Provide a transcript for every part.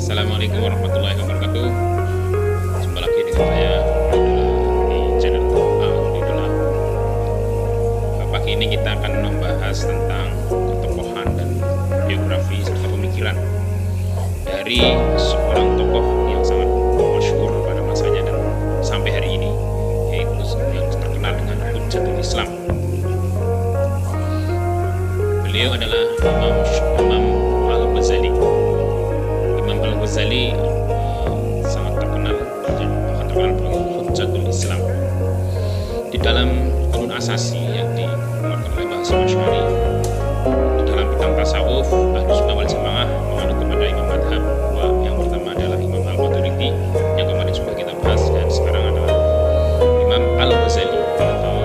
Assalamualaikum warahmatullahi wabarakatuh. Jumpa lagi dengan saya di channel Alhamdulillah. Pagi ini kita akan membahas tentang ketokohan dan biografi serta pemikiran dari seorang tokoh yang sangat masyhur pada masanya dan sampai hari ini, yaitu yang terkenal dengan Hujjatul Islam. Beliau adalah Imam Al-Ghazali. Imam Al-Ghazali sangat terkenal sebagai Hujjatul Islam. Di dalam Qur'an Asasi yang dikeluarkan oleh Bahasa Masyari, di dalam bidang tasawuf, Ahlussunnah wal Jamaah menganut kepada imam madhab yang pertama adalah Imam Al-Maturidi yang kemarin sudah kita bahas, dan sekarang adalah Imam Al-Ghazali atau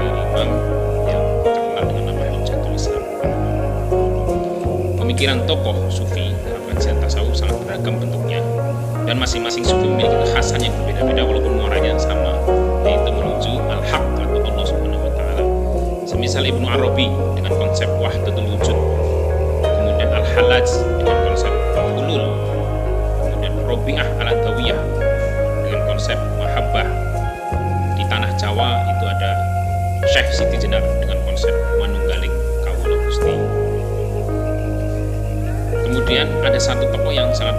imam yang terkenal dengan nama Hujjatul Islam. Pemikiran tokoh sufi dalam kajian tasawuf sangat beragam bentuknya, dan masing-masing sufi memiliki kekhasan yang berbeda-beda walaupun muaranya sama, yaitu menuju al-haq atau Allah Subhanahu wa taala. Semisal Ibnu Arabi dengan konsep wahdatul wujud, kemudian Al-Hallaj dengan konsep hulul, kemudian Rabi'ah Al-Adawiyah dengan konsep mahabbah. Di tanah Jawa itu ada Syekh Siti Jenar dengan konsep manunggaling kawula Gusti. Kemudian ada satu tokoh yang sangat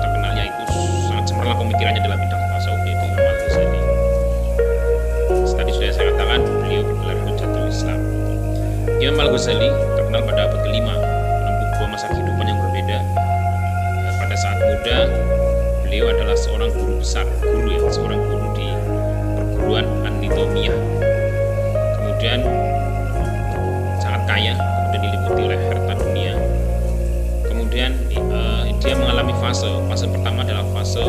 terkenal, yaitu sangat cemerlang pemikirannya dalam bidang tasawuf, yaitu Imam Al-Ghazali. Tadi sudah saya katakan beliau bergelar Hujjatul Islam. Imam Al-Ghazali terkenal pada abad ke-5, menempuh dua masa kehidupan yang berbeda. Pada saat muda beliau adalah seorang guru besar, seorang guru di perguruan An-Nizamiyah. Kemudian sangat kaya, kemudian diliputi oleh harta dunia. Kemudian dia mengalami fase pertama adalah fase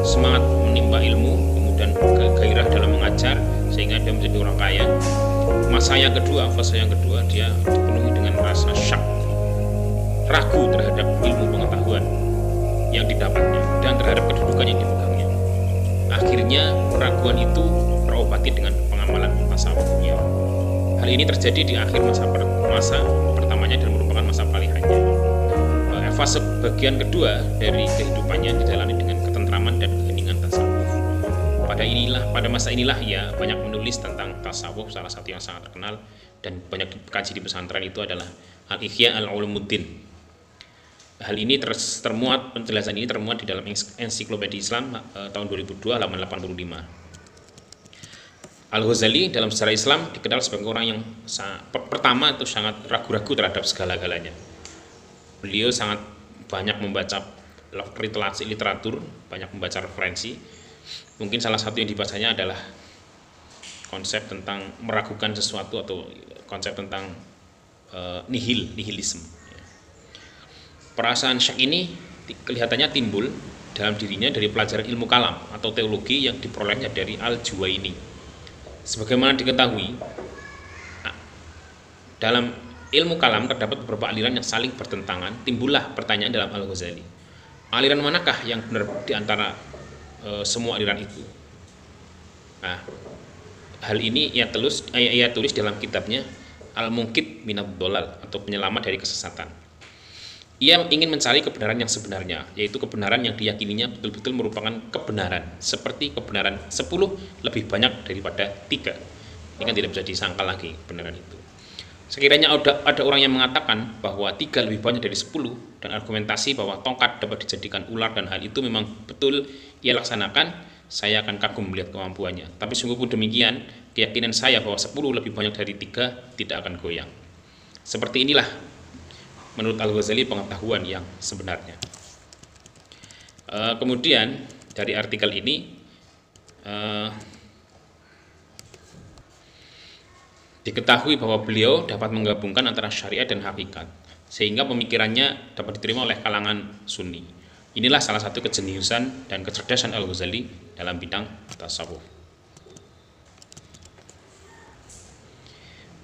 semangat menimba ilmu, kemudian gairah dalam mengajar sehingga dia menjadi orang kaya. Fase yang kedua dia dipenuhi dengan rasa syak, ragu terhadap ilmu pengetahuan yang didapatnya dan terhadap kedudukan yang dipegangnya. Akhirnya keraguan itu terobati dengan pengamalan tasawufnya. Hal ini terjadi di akhir masa pertamanya dan merupakan masa palihannya. Fase bagian kedua dari kehidupannya dijalani dengan ketentraman dan keheningan tasawuf. Pada masa inilah ia banyak menulis tentang tasawuf. Salah satu yang sangat terkenal dan banyak dikaji di pesantren itu adalah Al-Ihya Al-Ulumuddin. Penjelasan ini termuat di dalam Ensiklopedia Islam tahun 2002 halaman 85. Al-Ghazali dalam sejarah Islam dikenal sebagai orang yang pertama itu sangat ragu-ragu terhadap segala-galanya. Beliau sangat banyak membaca literatur, banyak membaca referensi. Mungkin salah satu yang dibacanya adalah konsep tentang meragukan sesuatu atau konsep tentang nihilisme. Perasaan syak ini kelihatannya timbul dalam dirinya dari pelajaran ilmu kalam atau teologi yang diperolehnya dari Al-Juwaini. Sebagaimana diketahui, dalam ilmu kalam terdapat beberapa aliran yang saling bertentangan. Timbullah pertanyaan dalam Al-Ghazali, aliran manakah yang benar di antara semua aliran itu? Nah, hal ini ia tulis dalam kitabnya Al-Munqidh Minadh Dhalal atau penyelamat dari kesesatan. Ia ingin mencari kebenaran yang sebenarnya, yaitu kebenaran yang diyakininya betul-betul merupakan kebenaran, seperti kebenaran 10 lebih banyak daripada 3. Ini kan tidak bisa disangkal lagi kebenaran itu. Sekiranya ada orang yang mengatakan bahwa 3 lebih banyak dari 10 dan argumentasi bahwa tongkat dapat dijadikan ular dan hal itu memang betul ia laksanakan, saya akan kagum melihat kemampuannya. Tapi sungguh pun demikian, keyakinan saya bahwa 10 lebih banyak dari 3 tidak akan goyang. Seperti inilah menurut Al-Ghazali pengetahuan yang sebenarnya. Kemudian dari artikel ini diketahui bahwa beliau dapat menggabungkan antara syariat dan hakikat, sehingga pemikirannya dapat diterima oleh kalangan Sunni. Inilah salah satu kejeniusan dan kecerdasan Al-Ghazali dalam bidang tasawuf.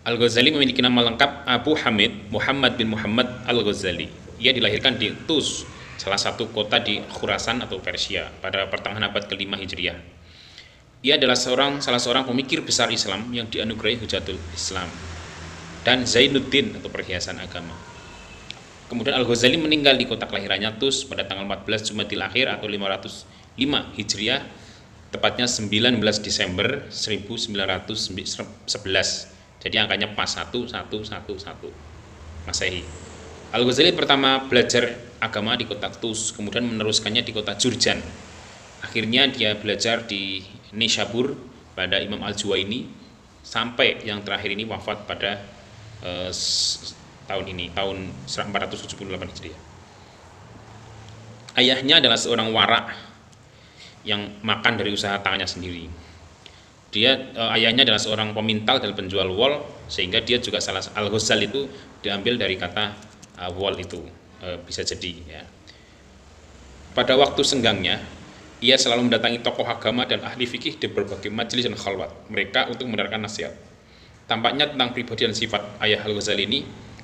Al-Ghazali memiliki nama lengkap Abu Hamid Muhammad bin Muhammad Al-Ghazali. Ia dilahirkan di Tus, salah satu kota di Khurasan atau Persia, pada pertengahan abad ke-5 Hijriah. Ia adalah salah seorang pemikir besar Islam yang dianugerahi Hujjatul Islam dan Zainuddin atau perhiasan agama. Kemudian Al-Ghazali meninggal di kota kelahirannya Tus pada tanggal 14 Jumadil Akhir atau 505 Hijriah, tepatnya 19 Desember 1911. Jadi angkanya pas 1111 Masehi. Al-Ghazali pertama belajar agama di kota Tus, kemudian meneruskannya di kota Jurjan. Akhirnya dia belajar di Nishabur pada Imam Al-Juwaini sampai yang terakhir ini wafat pada tahun 478 Hijriah. Ayahnya adalah seorang wara yang makan dari usaha tangannya sendiri. Ayahnya adalah seorang pemintal dan penjual wol, sehingga dia juga salah Al-Ghazali itu diambil dari kata wol itu, bisa jadi ya. Pada waktu senggangnya ia selalu mendatangi tokoh agama dan ahli fikih di berbagai majelis dan khalwat mereka untuk mendengarkan nasihat. Tampaknya tentang pribadi dan sifat ayah Al-Ghazali ini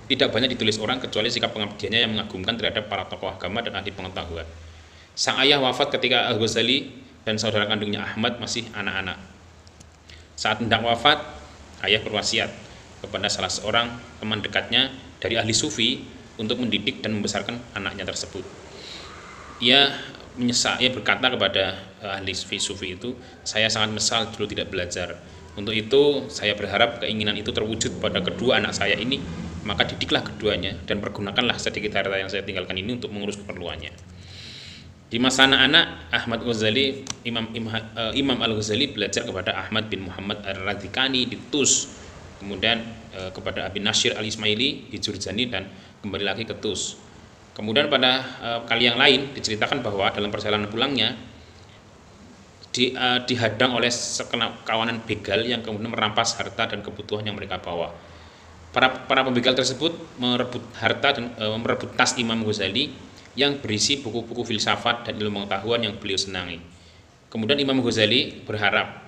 tidak banyak ditulis orang kecuali sikap pengabdiannya yang mengagumkan terhadap para tokoh agama dan ahli pengetahuan. Sang ayah wafat ketika Al-Ghazali dan saudara kandungnya Ahmad masih anak-anak. Saat hendak wafat, ayah berwasiat kepada salah seorang teman dekatnya dari ahli sufi untuk mendidik dan membesarkan anaknya tersebut. Ia berkata kepada ahli sufi itu, "Saya sangat menyesal dulu tidak belajar. Untuk itu saya berharap keinginan itu terwujud pada kedua anak saya ini, maka didiklah keduanya dan pergunakanlah sedikit harta yang saya tinggalkan ini untuk mengurus keperluannya." Di masa anak-anak, Imam Al-Ghazali belajar kepada Ahmad bin Muhammad Ar-Radhikani di Tus, kemudian kepada Abi Nasir Al-Ismaili di Jurjani, dan kembali lagi ke Tus. Kemudian pada kali yang lain diceritakan bahwa dalam perjalanan pulangnya dihadang oleh kawanan begal yang kemudian merampas harta dan kebutuhan yang mereka bawa. Para pembegal tersebut merebut harta dan merebut tas Imam Ghazali yang berisi buku-buku filsafat dan ilmu pengetahuan yang beliau senangi. Kemudian Imam Ghazali berharap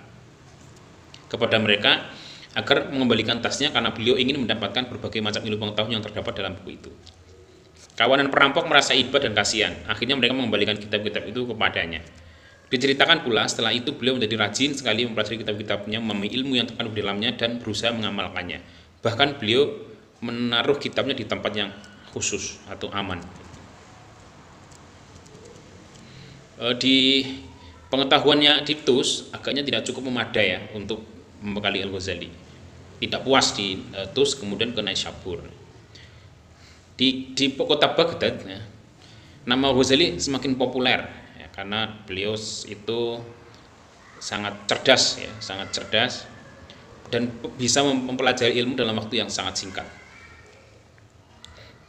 kepada mereka agar mengembalikan tasnya karena beliau ingin mendapatkan berbagai macam ilmu pengetahuan yang terdapat dalam buku itu. Kawanan perampok merasa iba dan kasihan, akhirnya mereka mengembalikan kitab-kitab itu kepadanya. Diceritakan pula setelah itu beliau menjadi rajin sekali mempelajari kitab-kitabnya, memahami ilmu yang terkandung di dalamnya dan berusaha mengamalkannya. Bahkan beliau menaruh kitabnya di tempat yang khusus atau aman. Di pengetahuannya di Tus agaknya tidak cukup memadai ya untuk membekali Al-Ghazali. Tidak puas di Tus, kemudian ke Nishabur. Di kota Baghdad ya, nama Ghazali semakin populer ya, karena beliau itu sangat cerdas dan bisa mempelajari ilmu dalam waktu yang sangat singkat.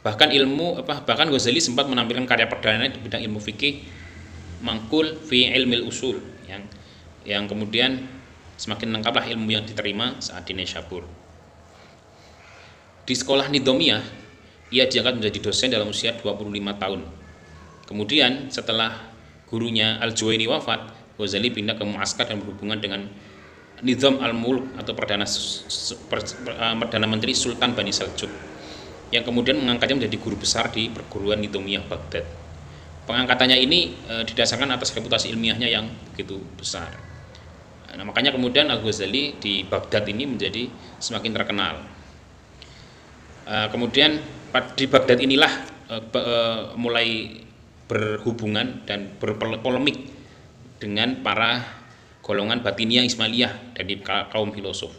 Bahkan Ghazali sempat menampilkan karya perdananya di bidang ilmu fikih, Mangkul fi ilmil usul, yang kemudian semakin lengkaplah ilmu yang diterima saat di Nishabur. Di sekolah Nidhamiyah ia diangkat menjadi dosen dalam usia 25 tahun. Kemudian setelah gurunya Al-Juwaini wafat, Ghazali pindah ke Muaskar dan berhubungan dengan Nizam Al-Mulk atau Perdana Menteri Sultan Bani Seljuk, yang kemudian mengangkatnya menjadi guru besar di perguruan Nidhamiyah Baghdad. Pengangkatannya ini didasarkan atas reputasi ilmiahnya yang begitu besar. Nah, makanya kemudian Al-Ghazali di Baghdad ini menjadi semakin terkenal. Kemudian di Baghdad inilah mulai berhubungan dan berpolemik dengan para golongan Batiniyah Ismailiyah dari kaum filosof.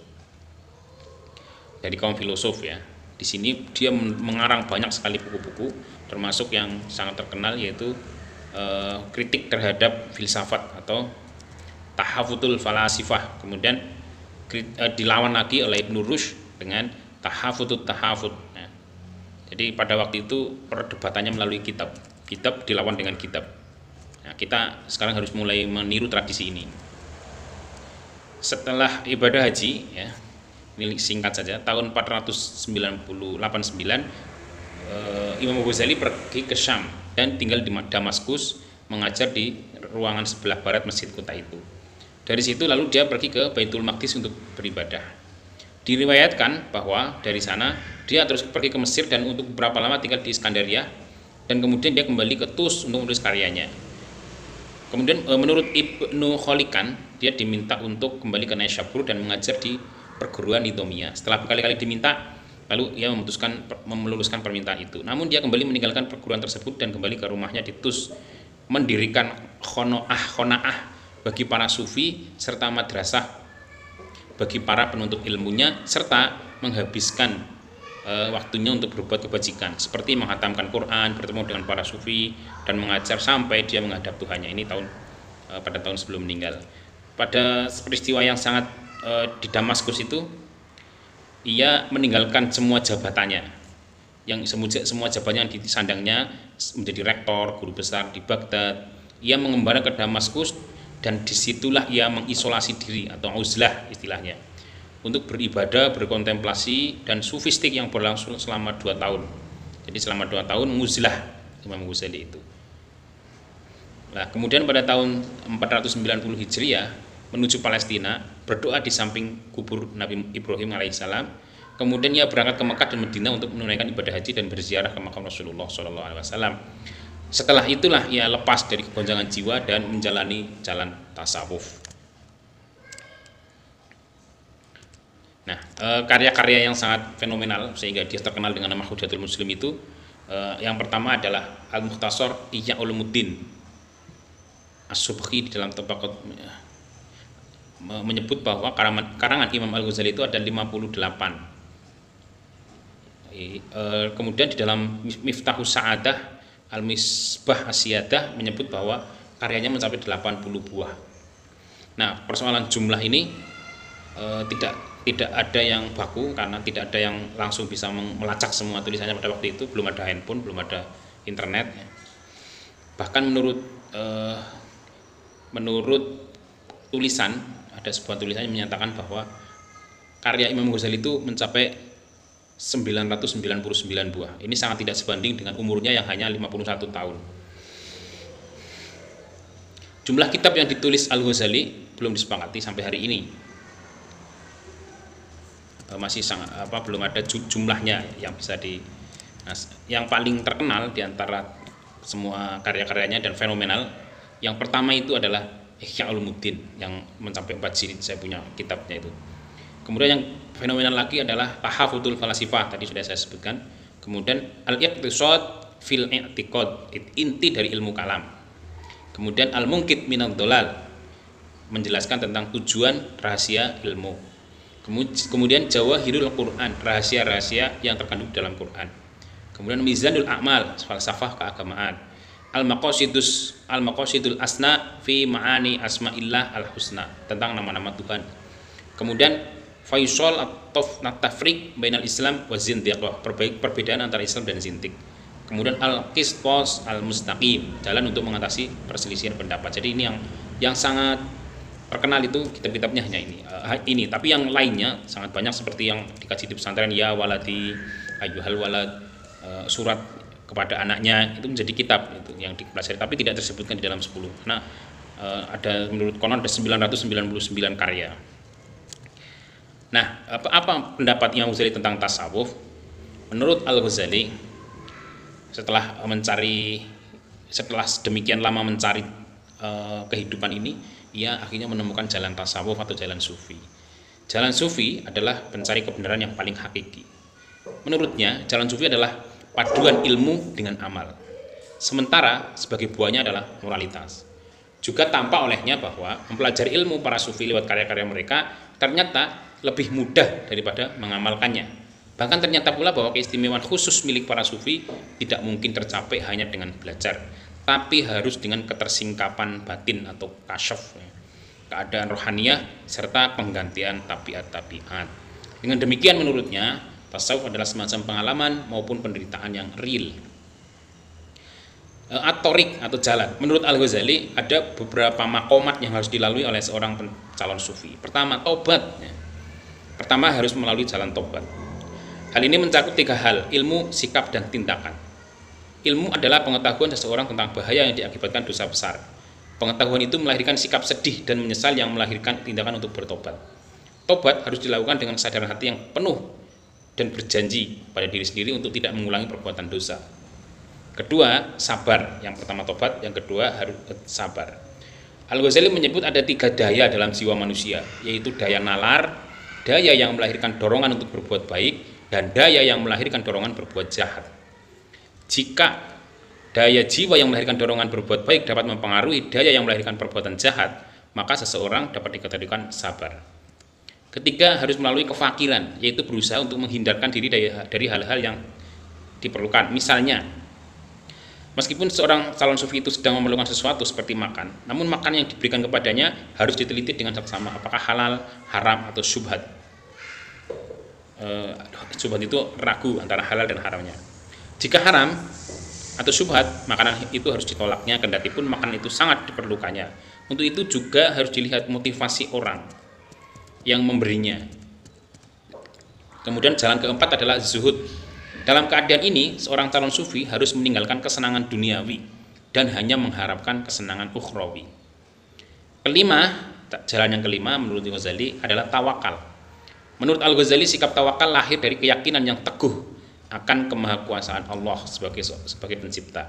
Ya. Di sini dia mengarang banyak sekali buku-buku, termasuk yang sangat terkenal yaitu kritik terhadap filsafat atau Tahafutul Falasifah. Kemudian dilawan lagi oleh Ibnu Rushd dengan Tahafutut Tahafut. Nah, jadi pada waktu itu perdebatannya melalui kitab dilawan dengan kitab. Nah, kita sekarang harus mulai meniru tradisi ini. Setelah ibadah haji ya, ini singkat saja, tahun 489 Imam Ghazali pergi ke Syam dan tinggal di Damaskus, mengajar di ruangan sebelah barat masjid kota itu. Dari situ lalu dia pergi ke Baitul Maqdis untuk beribadah. Diriwayatkan bahwa dari sana dia terus pergi ke Mesir dan untuk beberapa lama tinggal di Iskandaria, dan kemudian dia kembali ke Tus untuk menulis karyanya. Kemudian menurut Ibnu Kholikan, dia diminta untuk kembali ke Nishabur dan mengajar di perguruan Nidhamiyah. Setelah berkali-kali diminta, Lalu ia memutuskan meluluskan permintaan itu. Namun dia kembali meninggalkan perguruan tersebut dan kembali ke rumahnya di Tus, mendirikan khonaah bagi para sufi serta madrasah bagi para penuntut ilmunya, serta menghabiskan waktunya untuk berbuat kebajikan seperti menghatamkan Quran, bertemu dengan para sufi dan mengajar sampai dia menghadap Tuhannya. Ini pada tahun sebelum meninggal. Pada peristiwa yang sangat di Damaskus itu, ia meninggalkan semua jabatannya, yang semua jabatan yang disandangnya menjadi rektor, guru besar di Baghdad. Ia mengembara ke Damaskus dan disitulah ia mengisolasi diri atau uzlah istilahnya, untuk beribadah, berkontemplasi dan sufistik yang berlangsung selama 2 tahun. Jadi selama 2 tahun muzlah Imam Ghazali itu. Nah, kemudian pada tahun 490 Hijriah menuju Palestina, berdoa di samping kubur Nabi Ibrahim alaihissalam. Kemudian ia berangkat ke Mekah dan Madinah untuk menunaikan ibadah haji dan berziarah ke makam Rasulullah SAW. Setelah itulah ia lepas dari kegoncangan jiwa dan menjalani jalan tasawuf. Nah, karya-karya yang sangat fenomenal sehingga dia terkenal dengan nama Hujatul Muslim itu, yang pertama adalah Al-Mukhtasar Ihya Ulumuddin. As-Subki di dalam Tabaqat menyebut bahwa karangan Imam Al-Ghazali itu ada 58. Kemudian di dalam Miftahus Sa'adah Al-Misbah Asyadah menyebut bahwa karyanya mencapai 80 buah. Nah, persoalan jumlah ini tidak ada yang baku karena tidak ada yang langsung bisa melacak semua tulisannya pada waktu itu. Belum ada handphone, belum ada internet. Bahkan menurut tulisan, ada sebuah tulisan yang menyatakan bahwa karya Imam Ghazali itu mencapai 999 buah. Ini sangat tidak sebanding dengan umurnya yang hanya 51 tahun. Jumlah kitab yang ditulis Al-Ghazali belum disepakati sampai hari ini. Masih belum ada jumlahnya yang bisa yang paling terkenal di antara semua karya-karyanya dan fenomenal. Yang pertama itu adalah Ihya Ulumuddin yang mencapai 4 jilid, saya punya kitabnya itu. Kemudian yang fenomenal lagi adalah Tahafutul Falasifah, tadi sudah saya sebutkan. Kemudian Al-Iqtisad fil I'tiqad, inti dari ilmu kalam. Kemudian Al-Munqidh minadh Dhalal, menjelaskan tentang tujuan rahasia ilmu. Kemudian Jawahirul Quran, rahasia-rahasia yang terkandung dalam Quran. Kemudian Mizanul A'mal, falsafah keagamaan. Al-Maqasidul Asna fi Ma'ani Asma'illah Al-Husna, tentang nama-nama Tuhan. Kemudian Faisal at-Tafriq bainal Islam wa Zindiqah, perbedaan antara Islam dan Zindik. Kemudian Al-Qistas Al-Mustaqim, jalan untuk mengatasi perselisihan pendapat. Jadi ini yang sangat terkenal itu kitab-kitabnya hanya ini. Tapi yang lainnya sangat banyak seperti yang dikaji di pesantren, Ya Waladi, Ayyuhal Walad, surat kepada anaknya, itu menjadi kitab itu yang dipelajari, tapi tidak tersebutkan di dalam 10. Nah, ada menurut konon ada 999 karya. Nah, apa pendapat Imam Ghazali tentang tasawuf? Menurut Al-Ghazali, setelah sedemikian lama mencari kehidupan ini, ia akhirnya menemukan jalan tasawuf atau jalan sufi. Jalan sufi adalah pencari kebenaran yang paling hakiki. Menurutnya, jalan sufi adalah paduan ilmu dengan amal. Sementara sebagai buahnya adalah moralitas. Juga tampak olehnya bahwa mempelajari ilmu para sufi lewat karya-karya mereka ternyata lebih mudah daripada mengamalkannya. Bahkan ternyata pula bahwa keistimewaan khusus milik para sufi tidak mungkin tercapai hanya dengan belajar, tapi harus dengan ketersingkapan batin atau kasyaf, keadaan rohaniyah serta penggantian tabiat-tabiat. Dengan demikian menurutnya, tasawuf adalah semacam pengalaman maupun penderitaan yang real. At-Thariq atau jalan. Menurut Al-Ghazali ada beberapa makomat yang harus dilalui oleh seorang calon sufi. Pertama, tobat. Pertama harus melalui jalan tobat. Hal ini mencakup 3 hal: ilmu, sikap, dan tindakan. Ilmu adalah pengetahuan seseorang tentang bahaya yang diakibatkan dosa besar. Pengetahuan itu melahirkan sikap sedih dan menyesal yang melahirkan tindakan untuk bertobat. Tobat harus dilakukan dengan kesadaran hati yang penuh dan berjanji pada diri sendiri untuk tidak mengulangi perbuatan dosa. Kedua, sabar. Yang pertama tobat, yang kedua harus sabar. Al-Ghazali menyebut ada 3 daya dalam jiwa manusia, yaitu daya nalar, daya yang melahirkan dorongan untuk berbuat baik, dan daya yang melahirkan dorongan berbuat jahat. Jika daya jiwa yang melahirkan dorongan berbuat baik dapat mempengaruhi daya yang melahirkan perbuatan jahat, maka seseorang dapat dikategorikan sabar. Ketiga, harus melalui kefakiran, yaitu berusaha untuk menghindarkan diri dari hal-hal yang diperlukan. Misalnya, meskipun seorang calon sufi itu sedang memerlukan sesuatu seperti makan, namun makan yang diberikan kepadanya harus diteliti dengan seksama apakah halal, haram, atau syubhat. Syubhat itu ragu antara halal dan haramnya. Jika haram atau syubhat, makanan itu harus ditolaknya, kendati pun makanan itu sangat diperlukannya. Untuk itu juga harus dilihat motivasi orang yang memberinya. Kemudian jalan keempat adalah zuhud. Dalam keadaan ini, seorang calon sufi harus meninggalkan kesenangan duniawi dan hanya mengharapkan kesenangan ukhrawi. Kelima, jalan yang kelima menurut Ghazali adalah tawakal. Menurut Al-Ghazali, sikap tawakal lahir dari keyakinan yang teguh akan kemahakuasaan Allah sebagai pencipta.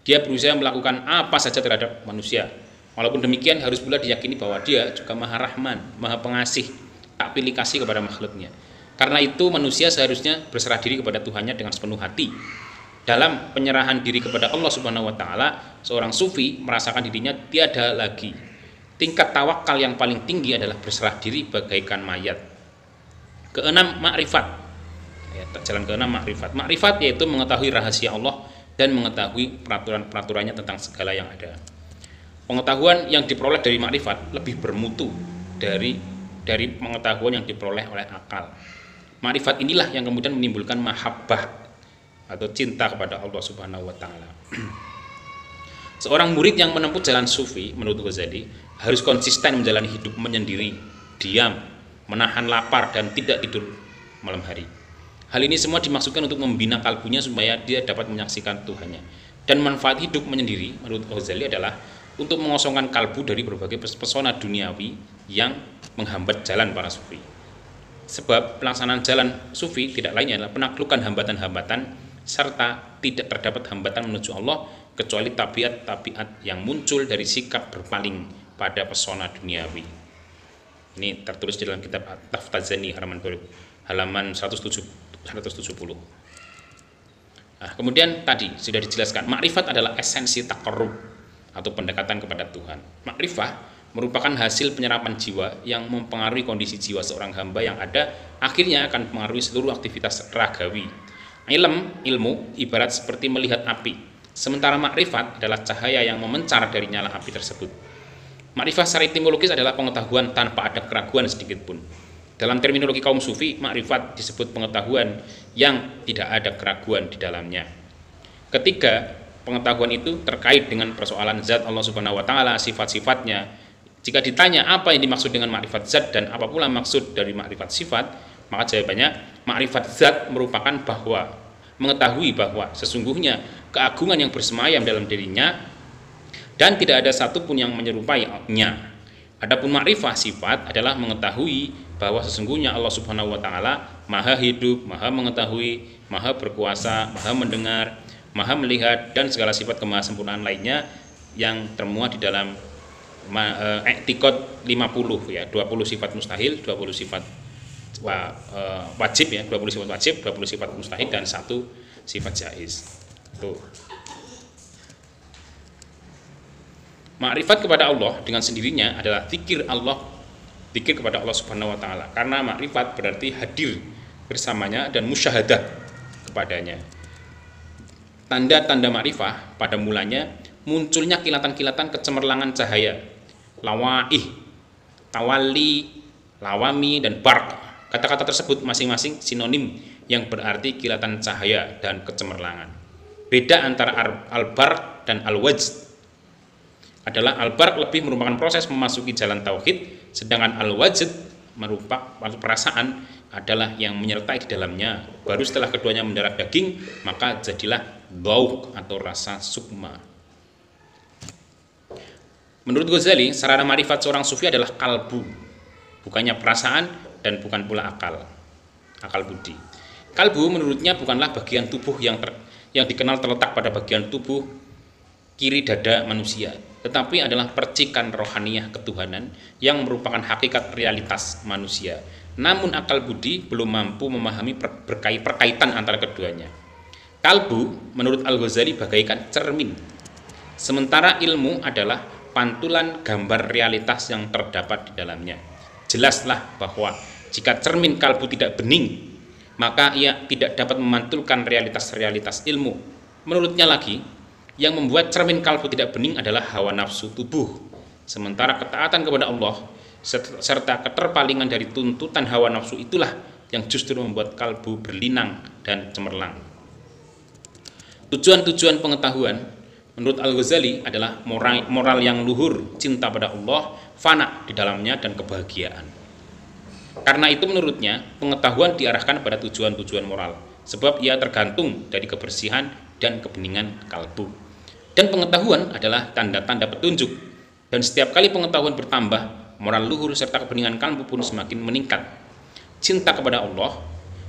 Dia berusaha melakukan apa saja terhadap manusia. Walaupun demikian, harus pula diyakini bahwa dia juga Maha Rahman, Maha Pengasih, tak pilih kasih kepada makhluknya. Karena itu manusia seharusnya berserah diri kepada Tuhannya dengan sepenuh hati. Dalam penyerahan diri kepada Allah Subhanahu wa taala, seorang sufi merasakan dirinya tiada lagi. Tingkat tawakal yang paling tinggi adalah berserah diri bagaikan mayat. Keenam, makrifat. Jalan keenam, makrifat. Makrifat yaitu mengetahui rahasia Allah dan mengetahui peraturan-peraturannya tentang segala yang ada. Pengetahuan yang diperoleh dari makrifat lebih bermutu dari pengetahuan yang diperoleh oleh akal. Makrifat inilah yang kemudian menimbulkan mahabbah atau cinta kepada Allah Subhanahu wa taala. Seorang murid yang menempuh jalan sufi menurut Ghazali harus konsisten menjalani hidup menyendiri, diam, menahan lapar dan tidak tidur malam hari. Hal ini semua dimaksudkan untuk membina kalbunya supaya dia dapat menyaksikan Tuhannya. Dan manfaat hidup menyendiri menurut Ghazali adalah untuk mengosongkan kalbu dari berbagai pesona duniawi yang menghambat jalan para sufi. Sebab pelaksanaan jalan sufi tidak lainnya adalah penaklukan hambatan-hambatan serta tidak terdapat hambatan menuju Allah kecuali tabiat-tabiat yang muncul dari sikap berpaling pada pesona duniawi. Ini tertulis di dalam kitab Taftazani halaman 170. Nah, kemudian tadi sudah dijelaskan, makrifat adalah esensi taqarrub atau pendekatan kepada Tuhan. Makrifah merupakan hasil penyerapan jiwa yang mempengaruhi kondisi jiwa seorang hamba yang ada akhirnya akan mempengaruhi seluruh aktivitas ragawi. Ilmu ibarat seperti melihat api, sementara makrifat adalah cahaya yang memencar dari nyala api tersebut. Makrifah secara etimologis adalah pengetahuan tanpa ada keraguan sedikit pun. Dalam terminologi kaum sufi, makrifat disebut pengetahuan yang tidak ada keraguan di dalamnya. Ketiga, pengetahuan itu terkait dengan persoalan zat Allah Subhanahu wa taala, sifat-sifatnya. Jika ditanya apa yang dimaksud dengan makrifat zat dan apa pula maksud dari makrifat sifat, maka jawabannya makrifat zat merupakan mengetahui bahwa sesungguhnya keagungan yang bersemayam dalam dirinya dan tidak ada satupun yang menyerupainya. Adapun makrifat sifat adalah mengetahui bahwa sesungguhnya Allah Subhanahu wa taala Maha hidup, Maha mengetahui, Maha berkuasa, Maha mendengar, Maha melihat dan segala sifat kemahasempurnaan lainnya yang termuat di dalam I'tiqad 50 ya, 20 sifat mustahil, 20 sifat wajib ya, 20 sifat wajib, 20 sifat mustahil dan 1 sifat jaiz. Tuh. Makrifat kepada Allah dengan sendirinya adalah zikir kepada Allah Subhanahu wa taala. Karena makrifat berarti hadir bersamanya dan musyahadah kepadanya. Tanda-tanda makrifah pada mulanya munculnya kilatan-kilatan kecemerlangan cahaya, lawaih, tawali, lawami, dan barq. Kata-kata tersebut masing-masing sinonim yang berarti kilatan cahaya dan kecemerlangan. Beda antara al-barq dan al-wajd adalah al-barq lebih merupakan proses memasuki jalan tauhid, sedangkan al-wajd merupakan perasaan adalah yang menyertai di dalamnya. Baru setelah keduanya mendarah daging, maka jadilah dzauq atau rasa sukma. Menurut Ghazali, sarana marifat seorang sufi adalah kalbu, bukannya perasaan dan bukan pula akal budi. Kalbu menurutnya bukanlah bagian tubuh yang dikenal terletak pada bagian tubuh kiri dada manusia, tetapi adalah percikan rohaniyah ketuhanan yang merupakan hakikat realitas manusia. namun akal budi belum mampu memahami perkaitan antara keduanya. Kalbu menurut Al-Ghazali bagaikan cermin, sementara ilmu adalah pantulan gambar realitas yang terdapat di dalamnya. Jelaslah bahwa jika cermin kalbu tidak bening, maka ia tidak dapat memantulkan realitas-realitas ilmu. Menurutnya lagi, yang membuat cermin kalbu tidak bening adalah hawa nafsu tubuh, sementara ketaatan kepada Allah serta keterpalingan dari tuntutan hawa nafsu itulah yang justru membuat kalbu berlinang dan cemerlang. Tujuan-tujuan pengetahuan menurut Al-Ghazali adalah moral yang luhur, cinta pada Allah, fana di dalamnya, dan kebahagiaan. Karena itu menurutnya pengetahuan diarahkan pada tujuan-tujuan moral, sebab ia tergantung dari kebersihan dan kebeningan kalbu. Dan pengetahuan adalah tanda-tanda petunjuk, dan setiap kali pengetahuan bertambah, moral luhur serta kebeningan kalbu pun semakin meningkat. Cinta kepada Allah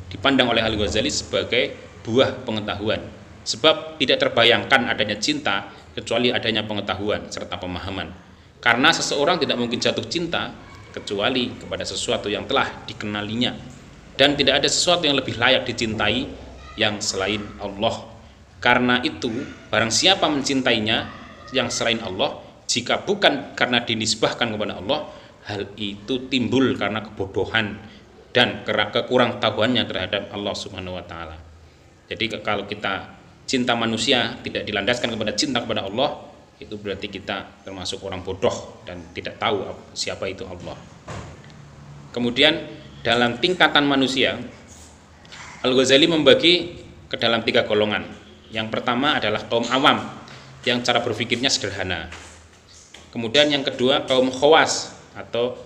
dipandang oleh Al-Ghazali sebagai buah pengetahuan, sebab tidak terbayangkan adanya cinta kecuali adanya pengetahuan serta pemahaman. Karena seseorang tidak mungkin jatuh cinta kecuali kepada sesuatu yang telah dikenalinya, dan tidak ada sesuatu yang lebih layak dicintai yang selain Allah. Karena itu, barang siapa mencintainya yang selain Allah, jika bukan karena dinisbahkan kepada Allah, hal itu timbul karena kebodohan dan kekurangtahuannya terhadap Allah Subhanahu wa taala. Jadi kalau kita cinta manusia tidak dilandaskan kepada cinta kepada Allah, itu berarti kita termasuk orang bodoh dan tidak tahu siapa itu Allah. Kemudian dalam tingkatan manusia, Al-Ghazali membagi ke dalam 3 golongan. Yang pertama adalah kaum awam yang cara berpikirnya sederhana. Kemudian yang kedua kaum khawas atau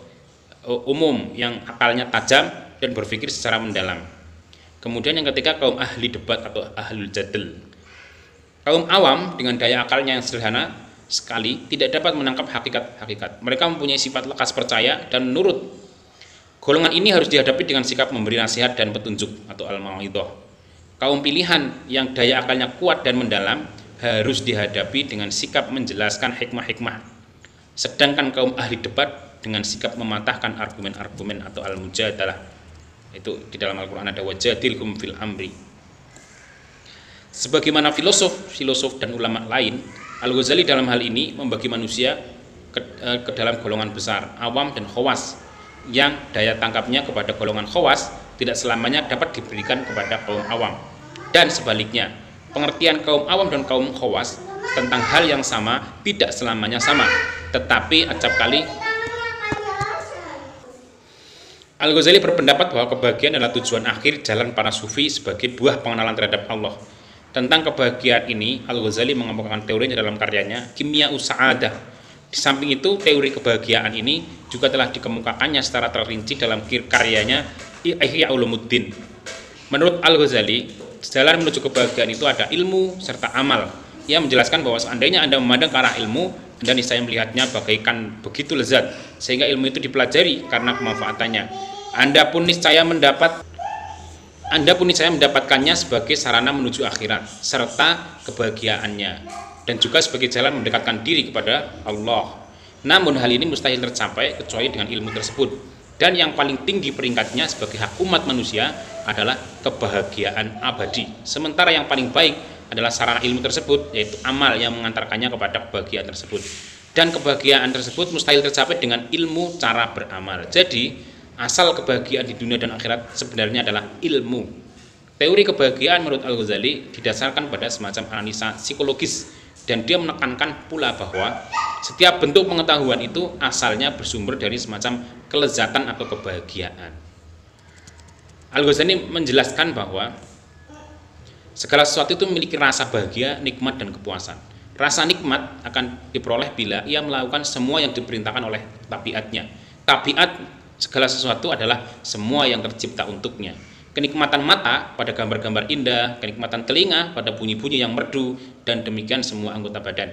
umum yang akalnya tajam dan berpikir secara mendalam. Kemudian yang ketiga kaum ahli debat atau ahlul jadal. Kaum awam dengan daya akalnya yang sederhana sekali tidak dapat menangkap hakikat-hakikat. Mereka mempunyai sifat lekas percaya dan nurut. Golongan ini harus dihadapi dengan sikap memberi nasihat dan petunjuk atau al-mau'idhah. Kaum pilihan yang daya akalnya kuat dan mendalam harus dihadapi dengan sikap menjelaskan hikmah-hikmah. Sedangkan kaum ahli debat dengan sikap mematahkan argumen-argumen atau al-mujadalah. Itu di dalam Al-Qur'an ada wajadilhum fil amri. Sebagaimana filosof dan ulama lain, Al-Ghazali dalam hal ini membagi manusia ke dalam golongan besar, awam dan khawas, yang daya tangkapnya kepada golongan khawas tidak selamanya dapat diberikan kepada kaum awam. Dan sebaliknya, pengertian kaum awam dan kaum khawas tentang hal yang sama tidak selamanya sama, tetapi acap kali Al-Ghazali berpendapat bahwa kebahagiaan adalah tujuan akhir jalan para sufi sebagai buah pengenalan terhadap Allah. Tentang kebahagiaan ini, Al-Ghazali mengemukakan teorinya dalam karyanya Kimia Sa'adah. Di samping itu, teori kebahagiaan ini juga telah dikemukakannya secara terrinci dalam karyanya Ihya Ulumuddin. Menurut Al-Ghazali, jalan menuju kebahagiaan itu ada ilmu serta amal. Ia menjelaskan bahwa seandainya Anda memandang ke arah ilmu, Anda niscaya melihatnya bagaikan begitu lezat, sehingga ilmu itu dipelajari karena kemanfaatannya. Anda pun niscaya mendapatkannya sebagai sarana menuju akhirat serta kebahagiaannya, dan juga sebagai jalan mendekatkan diri kepada Allah. Namun hal ini mustahil tercapai kecuali dengan ilmu tersebut, dan yang paling tinggi peringkatnya sebagai hak umat manusia adalah kebahagiaan abadi. Sementara yang paling baik adalah sarana ilmu tersebut, yaitu amal yang mengantarkannya kepada kebahagiaan tersebut. Dan kebahagiaan tersebut mustahil tercapai dengan ilmu cara beramal. Jadi asal kebahagiaan di dunia dan akhirat sebenarnya adalah ilmu. Teori kebahagiaan menurut Al-Ghazali didasarkan pada semacam analisa psikologis, dan dia menekankan pula bahwa setiap bentuk pengetahuan itu asalnya bersumber dari semacam kelezatan atau kebahagiaan. Al-Ghazali menjelaskan bahwa segala sesuatu itu memiliki rasa bahagia, nikmat, dan kepuasan. Rasa nikmat akan diperoleh bila ia melakukan semua yang diperintahkan oleh tabiatnya. Tabiat segala sesuatu adalah semua yang tercipta untuknya. Kenikmatan mata pada gambar-gambar indah, kenikmatan telinga pada bunyi-bunyi yang merdu, dan demikian semua anggota badan.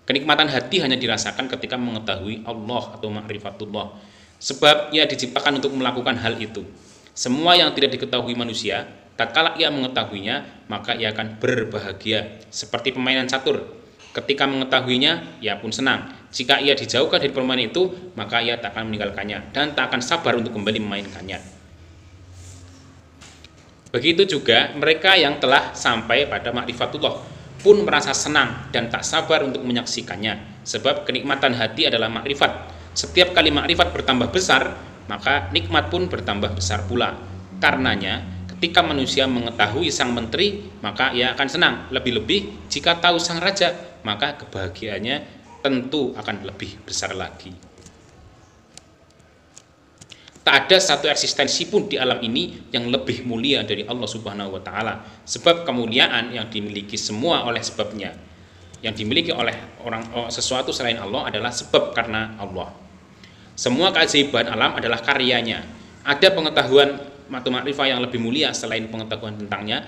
Kenikmatan hati hanya dirasakan ketika mengetahui Allah atau ma'rifatullah, sebab ia diciptakan untuk melakukan hal itu. Semua yang tidak diketahui manusia, tatkala ia mengetahuinya, maka ia akan berbahagia, seperti permainan catur. Ketika mengetahuinya, ia pun senang. Jika ia dijauhkan dari permainan itu, maka ia tak akan meninggalkannya dan tak akan sabar untuk kembali memainkannya. Begitu juga mereka yang telah sampai pada ma'rifatullah pun merasa senang dan tak sabar untuk menyaksikannya, sebab kenikmatan hati adalah ma'rifat. Setiap kali ma'rifat bertambah besar, maka nikmat pun bertambah besar pula. Karenanya ketika manusia mengetahui sang menteri, maka ia akan senang. Lebih-lebih jika tahu sang raja, maka kebahagiaannya tentu akan lebih besar lagi. Tak ada satu eksistensi pun di alam ini yang lebih mulia dari Allah Subhanahu wa Ta'ala, sebab kemuliaan yang dimiliki semua oleh sebabnya. Yang dimiliki oleh sesuatu selain Allah adalah sebab karena Allah. Semua keajaiban alam adalah karyanya. Ada pengetahuan atau makrifah yang lebih mulia selain pengetahuan tentangnya.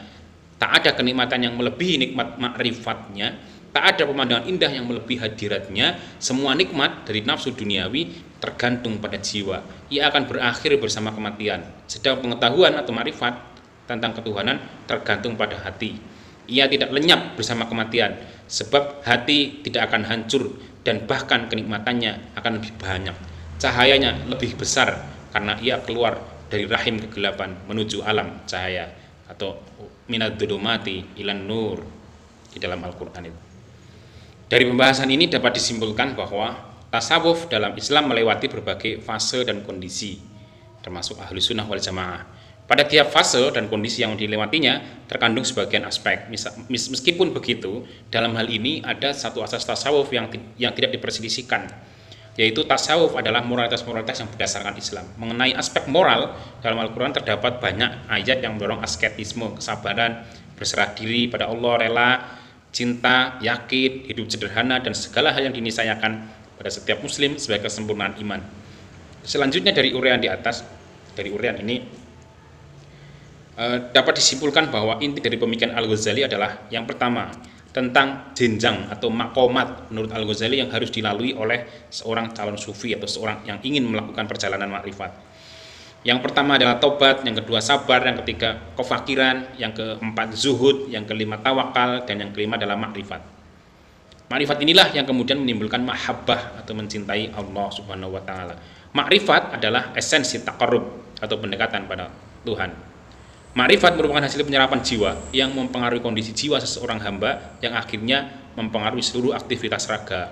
Tak ada kenikmatan yang melebihi nikmat makrifatnya. Tak ada pemandangan indah yang melebihi hadiratnya. Semua nikmat dari nafsu duniawi tergantung pada jiwa. Ia akan berakhir bersama kematian. Sedang pengetahuan atau makrifat tentang ketuhanan tergantung pada hati. Ia tidak lenyap bersama kematian, sebab hati tidak akan hancur dan bahkan kenikmatannya akan lebih banyak. Cahayanya lebih besar karena ia keluar dari rahim kegelapan menuju alam cahaya, atau minadz-dzulumati ilan nur di dalam Al-Qur'an itu. Dari pembahasan ini dapat disimpulkan bahwa tasawuf dalam Islam melewati berbagai fase dan kondisi, termasuk Ahlus Sunnah wal Jamaah. Pada tiap fase dan kondisi yang dilewatinya terkandung sebagian aspek. Meskipun begitu, dalam hal ini ada satu asas tasawuf yang tidak diperselisihkan, yaitu tasawuf adalah moralitas-moralitas yang berdasarkan Islam. Mengenai aspek moral, dalam Al-Quran terdapat banyak ayat yang mendorong asketisme, kesabaran, berserah diri pada Allah, rela, cinta, yakin, hidup sederhana, dan segala hal yang dinisayakan pada setiap muslim sebagai kesempurnaan iman. Selanjutnya dari uraian di atas, dari uraian ini dapat disimpulkan bahwa inti dari pemikiran Al-Ghazali adalah yang pertama, tentang jenjang atau makomat menurut Al-Ghazali yang harus dilalui oleh seorang calon sufi atau seorang yang ingin melakukan perjalanan makrifat. Yang pertama adalah tobat, yang kedua sabar, yang ketiga kefakiran, yang keempat zuhud, yang kelima tawakal, dan yang kelima adalah makrifat. Makrifat inilah yang kemudian menimbulkan mahabbah atau mencintai Allah Subhanahu wa Ta'ala. Makrifat adalah esensi taqarrub atau pendekatan pada Tuhan. Makrifat merupakan hasil penyerapan jiwa yang mempengaruhi kondisi jiwa seseorang hamba yang akhirnya mempengaruhi seluruh aktivitas raga.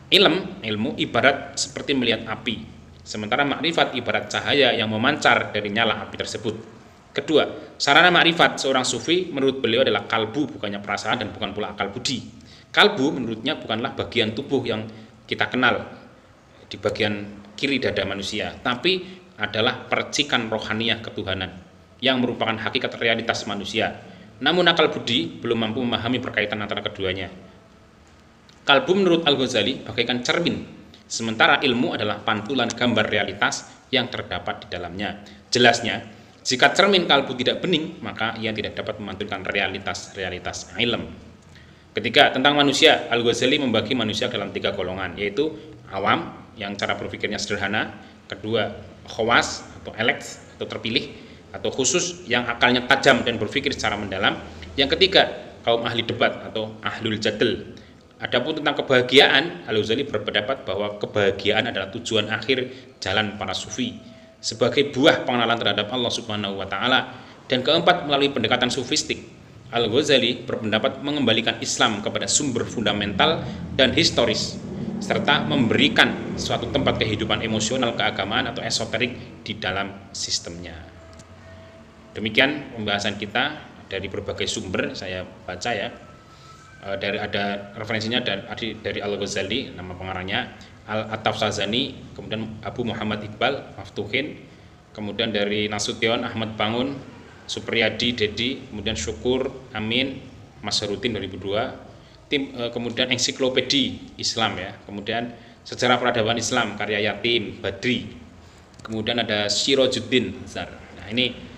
Ilmu ibarat seperti melihat api, sementara makrifat ibarat cahaya yang memancar dari nyala api tersebut. Kedua, sarana makrifat seorang sufi menurut beliau adalah kalbu, bukannya perasaan dan bukan pula akal budi. Kalbu menurutnya bukanlah bagian tubuh yang kita kenal di bagian kiri dada manusia, tapi adalah percikan rohaniah ketuhanan yang merupakan hakikat realitas manusia. Namun akal budi belum mampu memahami berkaitan antara keduanya. Kalbu menurut Al-Ghazali bagaikan cermin, sementara ilmu adalah pantulan gambar realitas yang terdapat di dalamnya. Jelasnya, jika cermin kalbu tidak bening, maka ia tidak dapat memantulkan realitas ilm. Ketiga, tentang manusia, Al-Ghazali membagi manusia dalam 3 golongan, yaitu awam yang cara berpikirnya sederhana, kedua khawas atau elect atau terpilih, atau khusus yang akalnya tajam dan berpikir secara mendalam. Yang ketiga, kaum ahli debat atau ahlul jadl. Adapun tentang kebahagiaan, Al-Ghazali berpendapat bahwa kebahagiaan adalah tujuan akhir jalan para sufi sebagai buah pengenalan terhadap Allah Subhanahu wa Ta'ala. Dan keempat, melalui pendekatan sufistik, Al-Ghazali berpendapat mengembalikan Islam kepada sumber fundamental dan historis, serta memberikan suatu tempat kehidupan emosional, keagamaan atau esoterik di dalam sistemnya. Demikian pembahasan kita dari berbagai sumber saya baca ya. Dari ada referensinya dari Al-Ghazali, nama pengarangnya Al-Tafsazani, kemudian Abu Muhammad Iqbal Maftuhin, kemudian dari Nasution Ahmad Bangun, Supriyadi Dedi, kemudian Syukur Amin Masharuddin 2002, kemudian ensiklopedi Islam ya, kemudian sejarah peradaban Islam karya Yatim Badri, kemudian ada Sirajuddin Zar. Nah ini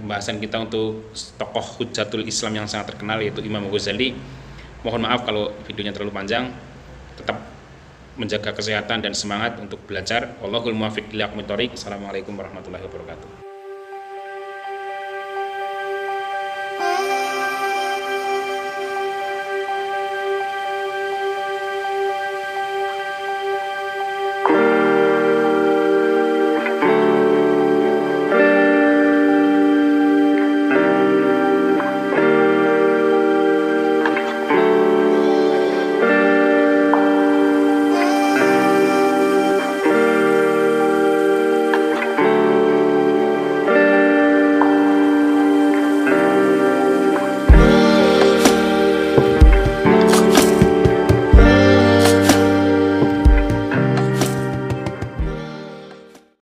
pembahasan kita untuk tokoh Hujjatul Islam yang sangat terkenal yaitu Imam Ghazali. Mohon maaf kalau videonya terlalu panjang. Tetap menjaga kesehatan dan semangat untuk belajar. Wallahul muwaffiq ila aqwamit thoriq. Assalamualaikum warahmatullahi wabarakatuh.